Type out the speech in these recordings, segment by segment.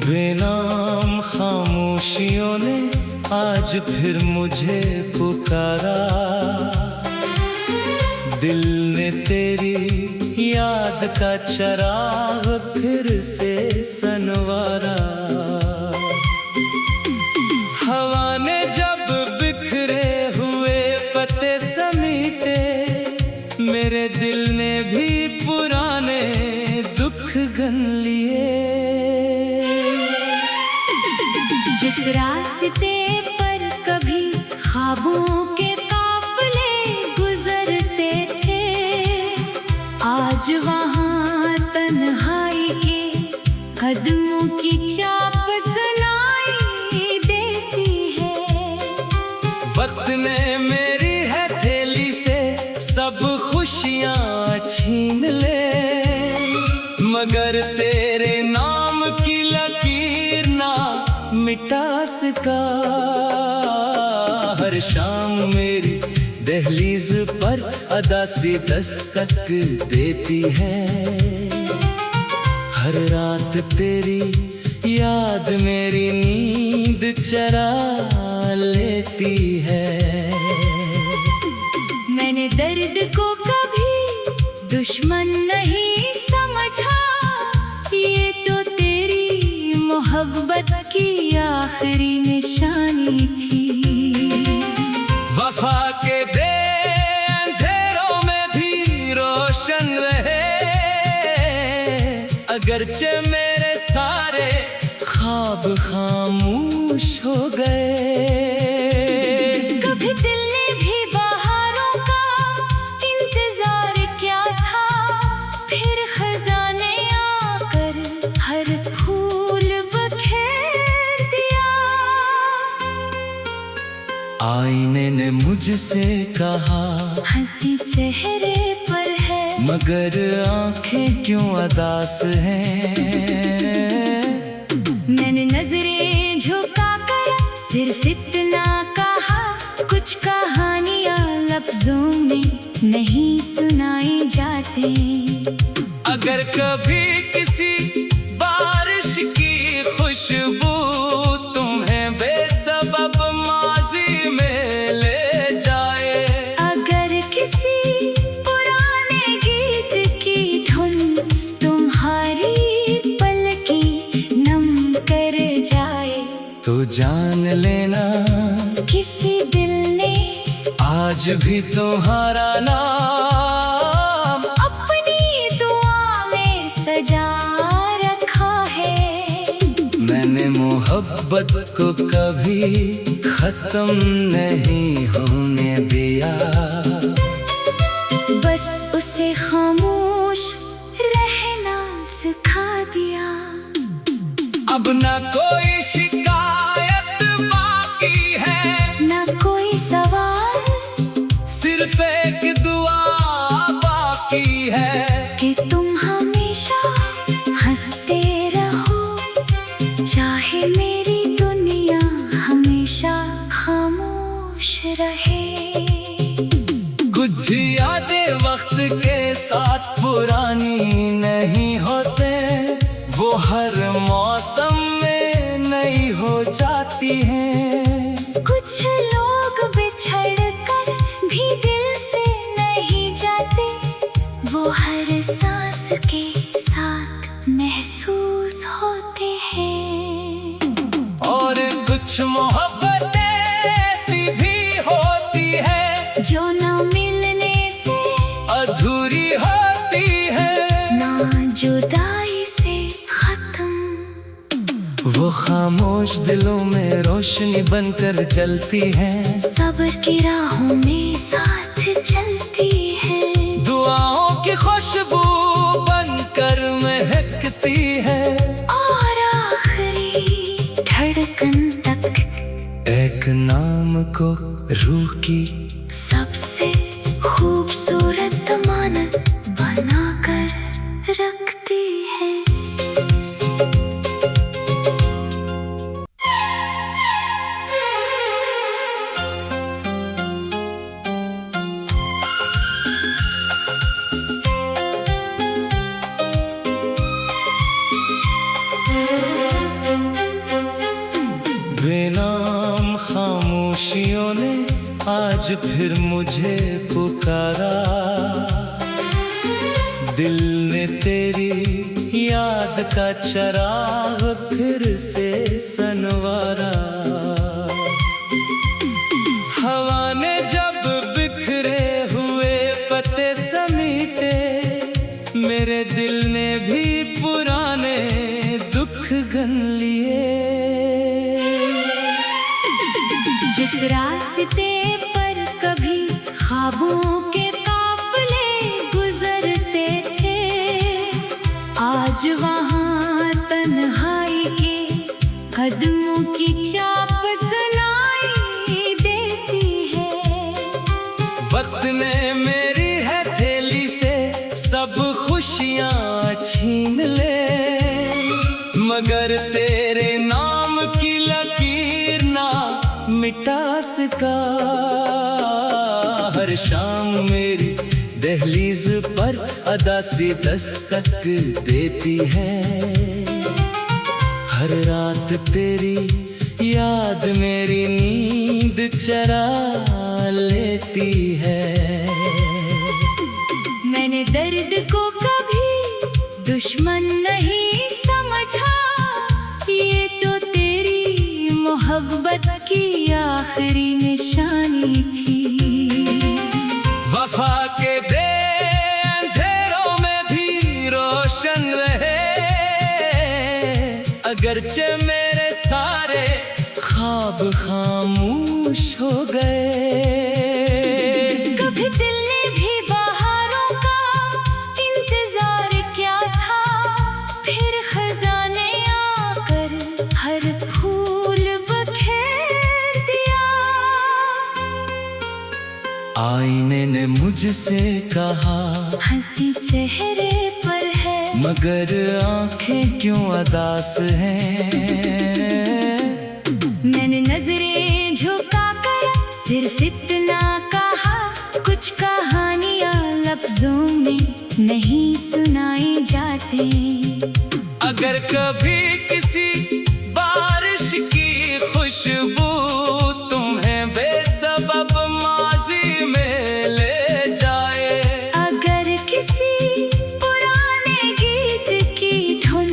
बेनाम खामोशियों ने आज फिर मुझे पुकारा। दिल ने तेरी याद का चराग फिर से सनवारा। हवा ने जब बिखरे हुए पत्ते समेटे, मेरे दिल ने भी पुराने दुख गन लिए। जिस रास्ते पर कभी ख्वाबों के काफिले गुजरते थे, आज वहाँ तन्हाई के कदमों की चाप सुनाई देती है। वक्त ने मेरी हथेली से सब खुशियाँ छीन ले, मगर तेरे नाम की लकीर ना मिटा सका। हर शाम मेरी दहलीज पर अदा सी दस्तक देती है। हर रात तेरी याद मेरी नींद चरा लेती है। मैंने दर्द को कभी दुश्मन नहीं समझा, ये तो तेरी मोहब्बत की आखिरी निशानी थी। वफा के दे अंधेरों में भी रोशन रहे, अगरचे मेरे सारे ख्वाब खामोश हो गए। कभी दिल ने भी बहारों का इंतजार किया था, फिर खजाने आकर हर फूल बखेर दिया। आईने ने मुझसे कहा हंसी चेहरे पर है, मगर आंखें क्यों अदास हैं। मैंने नजरें झुकाकर सिर्फ इतना कहा, कुछ कहानियां लफ्जों में नहीं सुनाई जाती। अगर कभी किसी बारिश की खुशबू तुम्हें बेसबब माजी में ले जाए, अगर किसी पुराने गीत की धुन तुम्हारी पलकें नम कर जाए, तो जान लेना किसी दिल ने आज भी तुम्हारा नाम अपनी दुआ में सजा रखा है। मैंने मोहब्बत को कभी खत्म नहीं होने दिया, बस उसे खामोश रहना सिखा दिया। अब ना कोई शिकायत बाकी है, ना कोई सवाल, सिर्फ एक दुआ बाकी है कि तुम हमेशा हंसते रहो, चाहे मेरी दुनिया हमेशा खामोश रहे। कुछ यादें वक्त के साथ पुरानी नहीं होते, वो हर मौसम में नई हो जाती हैं। कुछ लोग बिछड़ कर भी दिल से नहीं जाते, वो हर सांस के साथ महसूस होते हैं। और कुछ मोहब्बतें ऐसी भी होती है, जो ना मिलने से अधूरी होती है, ना जुदाई से खत्म। वो खामोश दिलों में रोशनी बनकर जलती है, सब्र की राहों में साथ चलती है, दुआओं की खुशबू बनकर महकती है, और आखिरी धड़कन तक एक नाम को रूह की सबसे खूबसूरत अमानत बनाकर रखती है। बेनाम खामोशियों ने आज फिर मुझे पुकारा, दिल ने तेरी याद का चराग फिर से सनवारा। हवा ने जब बिखरे हुए पत्ते समीटे, मेरे दिल ने भी पुराने दुख गन लिए। जिस रास्ते पर कभी ख्वाबों के काफिले गुजरते थे, आज वहाँ तन्हाई के कदमों की चाप सुनाई देती है। वक्त ने मेरी हथेली से सब खुशियाँ छीन ले, मगर तेरे नाम की लकीर ना मिटा सका। हर शाम मेरी दहलीज पर अदा सी दस्तक देती है, हर रात तेरी याद मेरी नींद चरा लेती है। मैंने दर्द को कभी दुश्मन नहीं समझा, ये तो तेरी मोहब्बत की आखिरी निशानी थी। वफा के दे अंधेरों में भी रोशन रहे, अगरचे मेरे सारे ख्वाब खामोश हो गए। कभी दिल ने भी बहारों का इंतजार किया था, फिर खजाने आकर हर फूल बखेर दिया। आईने ने मुझसे कहा हंसी चेहरे पर है, मगर आंखें क्यों अदास हैं। मैंने नजरें झुका कर सिर्फ इतना कहा, कुछ कहानियां लफ्जों में नहीं सुनाई जाती। अगर कभी किसी बारिश की खुशबू तुम्हें बेसबब माजी में ले जाए, अगर किसी पुराने गीत की धुन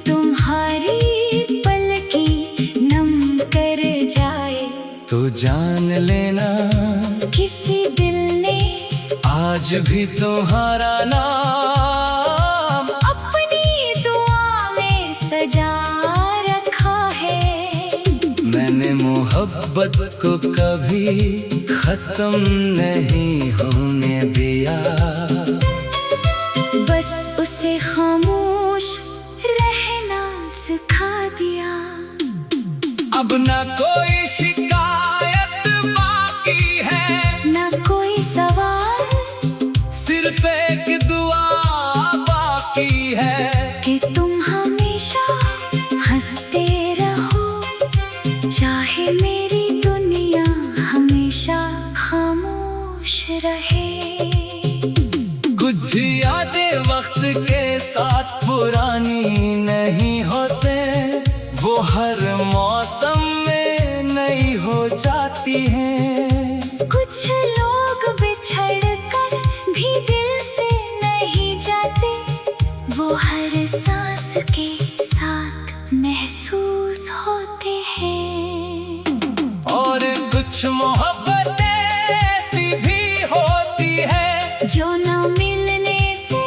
तुम्हारी पलकी नम कर जाए, तो जान लेना किसी दिल ने आज भी तुम्हारा नाम अपनी दुआ में सजा रखा है। मैंने मोहब्बत को कभी खत्म नहीं होने दिया, बस उसे खामोश रहना सिखा दिया। अब ना कोई शिकायत बाकी है, ना कोई सवाल, सिर्फ एक दुआ बाकी है कि तुम हमेशा हंसते रहो, चाहे मेरी दुनिया हमेशा खामोश रहे। कुछ यादें वक्त के साथ पुरानी नहीं होते, वो हर मौसम में नई हो जाती हैं। कुछ लोग बिछड़ कर भी दिल से नहीं जाते, वो हर सांस के साथ महसूस होते हैं। और कुछ मोहब्बतें ऐसी भी होती है, जो ना मिलने से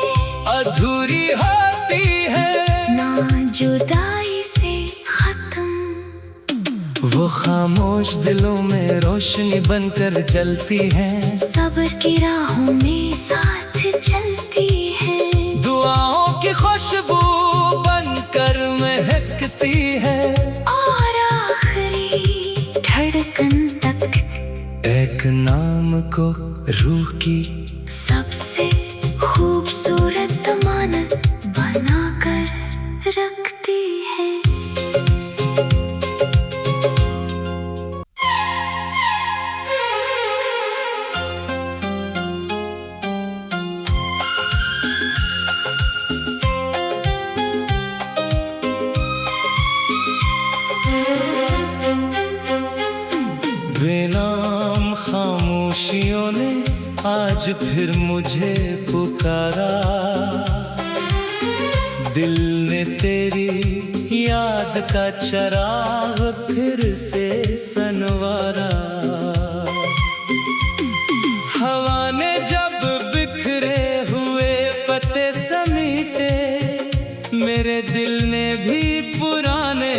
अधूरी होती है, ना जुदाई से खत्म। वो खामोश दिलों में रोशनी बनकर जलती है, सब्र की राहों में साथ चलती है, दुआओं की खुशबू बनकर महकती है, और आखिरी धड़कन तक एक नाम को रूह की सबसे खूबसूरत अमानत बनाकर रखती है। खुशियों ने आज फिर मुझे पुकारा। दिल ने तेरी याद का चराग फिर से सनवारा। हवा ने जब बिखरे हुए पत्ते समेटे, मेरे दिल ने भी पुराने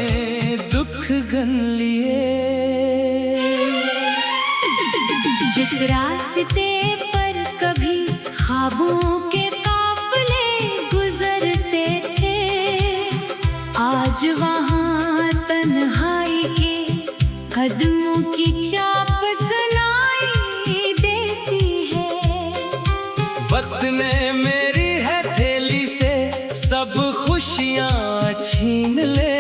दुख गन लिए। जिस रास्ते पर कभी ख्वाबों के काफिले गुजरते थे, आज वहाँ तन्हाई के कदमों की चाप सुनाई देती है। वक्त ने मेरी हथेली से सब खुशियाँ छीन ले,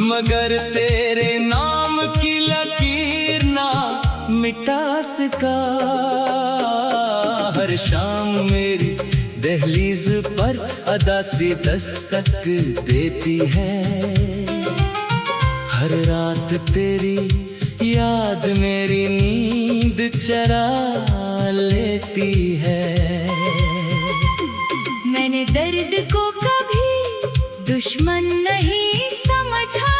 मगर तेरे नाम की लकीर ना मिटा सका। हर शाम मेरी दहलीज पर अदा सी दस्तक देती है। हर रात तेरी याद मेरी नींद चरा लेती है। मैंने दर्द को कभी दुश्मन नहीं समझा,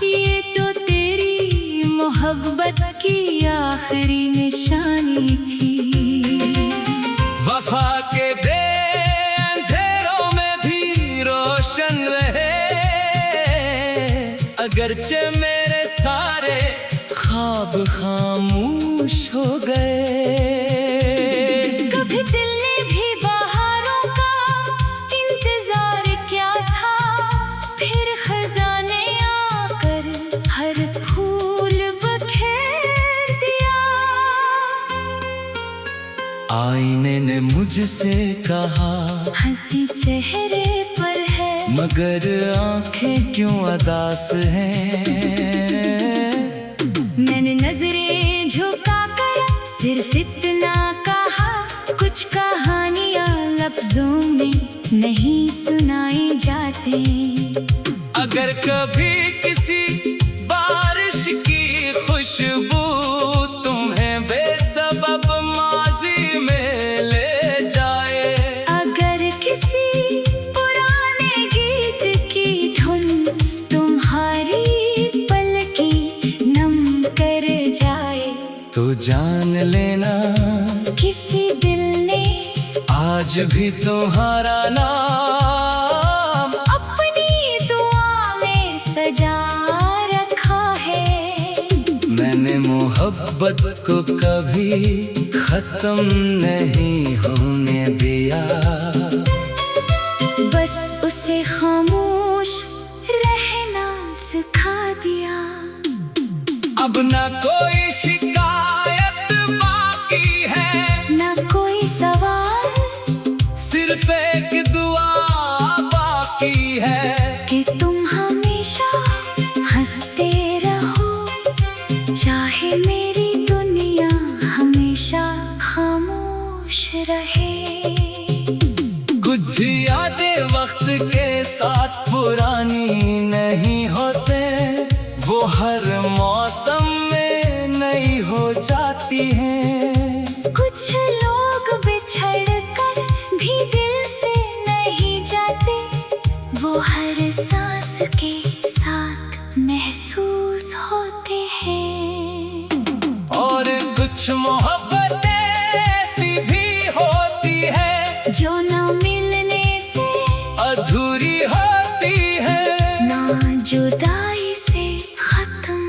ये तो तेरी मोहब्बत की आखिरी निशानी थी। वफा के दे अंधेरों में भी रोशन रहे, अगरचे मेरे सारे ख्वाब खामोश हो गए। कभी दिल ने भी बहारों का इंतजार किया था, फिर खजाने आकर हर फूल बखेर दिया। आईने ने मुझसे कहा हंसी चेहरे पर है, मगर आंखें क्यों उदास हैं। मैंने नजरें झुका कर सिर्फ इतना कहा, कुछ कहानियां लफ्जों में नहीं सुनाई जाती। अगर कभी किसी बारिश की खुशबू तुम्हें बेसबब माजी में ले जाए, अगर किसी पुराने गीत की धुन तुम्हारी पलकी नम कर जाए, तो जान लेना किसी दिल ने आज भी तुम्हारा नाम अपनी दुआ में सजा रखा है। मैंने मोहब्बत को कभी खत्म नहीं होने दिया, बस उसे खामोश रहना सिखा दिया। अब ना कोई शिकायत बाकी है, ना कोई सवाल, सिर्फ एक दुआ बाकी है कि तुम हमेशा हंसते रहो, चाहे मेरी दुनिया हमेशा खामोश रहे। कुछ यादें वक्त के साथ पुरानी नहीं होते, वो हर मौसम में नई हो जाती हैं। कुछ लोग बिछड़ कर भी दिल से नहीं जाते, वो हर सांस के साथ महसूस होते हैं। और कुछ मोहब्बतें ऐसी भी होती है, जो ना मिलने से अधूरी होती है, ना जुदाई से खत्म।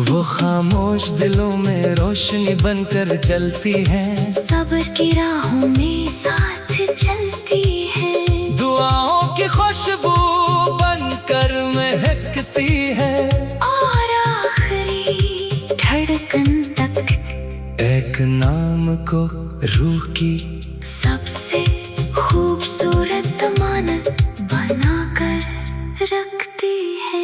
वो खामोश दिलों में रोशनी बनकर जलती है, सब्र की राहों में साथ चलती है, दुआओं की खुशबू बनकर महकती है, और आखिरी धड़कन तक एक नाम को रूह की सबसे खूबसूरत अमानत बनाकर रखती है।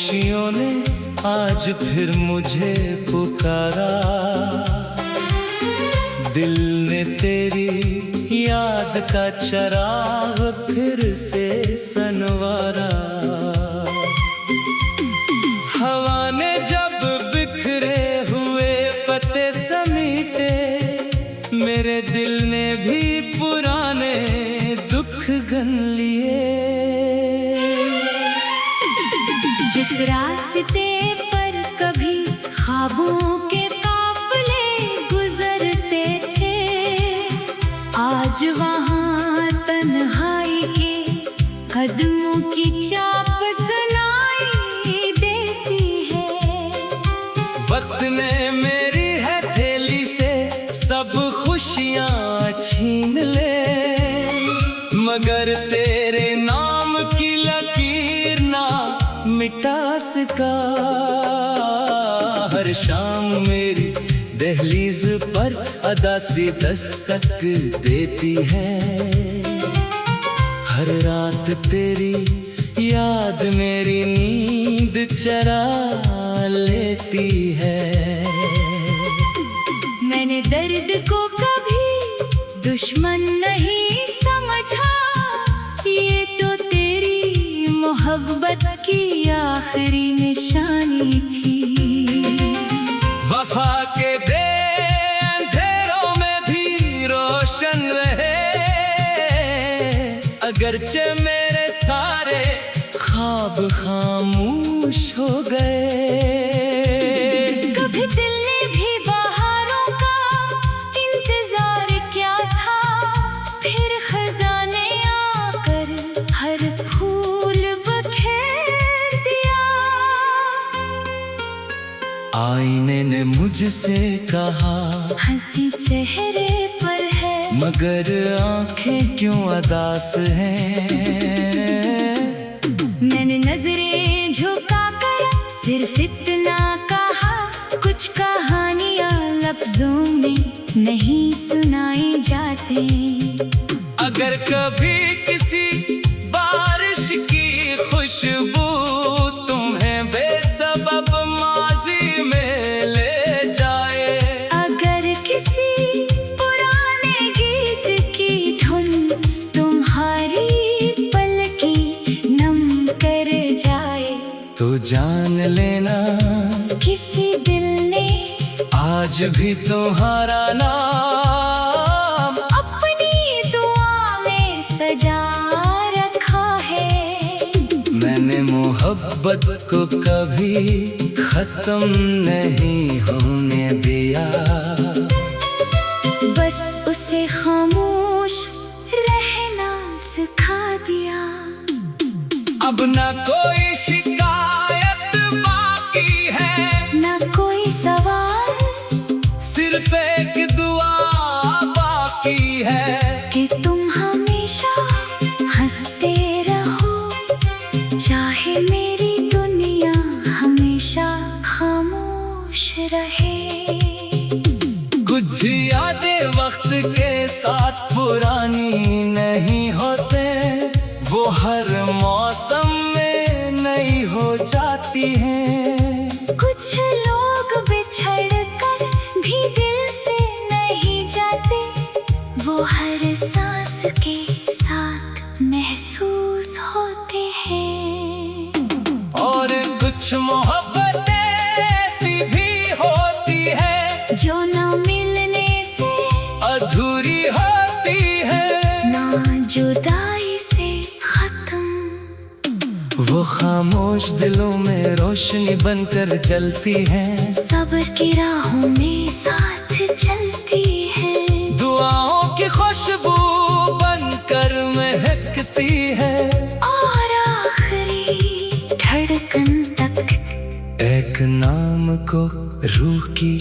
खामोशियों ने आज फिर मुझे पुकारा, दिल ने तेरी याद का चराग फिर से सनवारा। हवा ने जब बिखरे हुए पत्ते समीटे, मेरे दिल ने भी पुराने दुख गन लिए। जिस रास्ते पर कभी ख्वाबों के काफिले गुजरते थे, आज वहाँ तन्हाई के कदमों की चाप सुनाई देती है। वक्त ने मेरी हथेली से सब खुशियाँ छीन ले, मगर तेरे नाम की लकीर ना मिटा सका। हर शाम मेरी दहलीज पर अदा सी दस्तक देती है, हर रात तेरी याद मेरी नींद चरा लेती है। मैंने दर्द को कभी दुश्मन नहीं समझा, ये तो तेरी मोहब्बत की आखिरी निशानी थी। वफा के दे अंधेरों में भी रोशन रहे, अगरचे मेरे सारे ख्वाब खामोश हो गए। कभी दिल ने भी बहारों का इंतजार किया था, फिर खजाने आकर हर फूल बखेर दिया। आईने ने मुझसे कहा हंसी चेहरे पर है, मगर आंखें क्यों उदास हैं। मैंने नजरें झुका कर सिर्फ इतना कहा, कुछ कहानियां लफ्जों में नहीं सुनाई जाती। अगर कभी किसी बारिश की खुशबू तुम्हें बेसबब माजी में ले जाए, अगर किसी पुराने गीत की धुन तुम्हारी पलकें नम कर जाए, तो जान लेना किसी दिल ने आज भी तुम्हारा नाम अपनी दुआ में सजा रखा है। मैंने मोहब्बत को कभी खत्म नहीं होने दिया, बस उसे खामोश रहना सिखा दिया। अब ना कोई शिकायत बाकी है, ना कोई सवाल, सिर्फ एक दुआ बाकी है कि तुम हमेशा हंसते रहो, चाहे मेरी दुनिया हमेशा खामोश रहे। कुछ यादें वक्त के साथ पुरानी नहीं होते, वो हर मौसम में नई हो जाती हैं। कुछ लोग बिछड़ कर भी दिल से नहीं जाते, वो हर सांस के साथ महसूस होते हैं। और कुछ मोहब्बतें ऐसी भी होती है, जो ना मिलने से अधूरी होती है, ना जुदाई से खत्म। वो खामोश दिलों में रोशनी बनकर जलती है, सब्र की राहों में साथ चलती है, दुआओं की खुशबू बनकर महकती है, और आखिरी धड़कन तक एक नाम को रूह की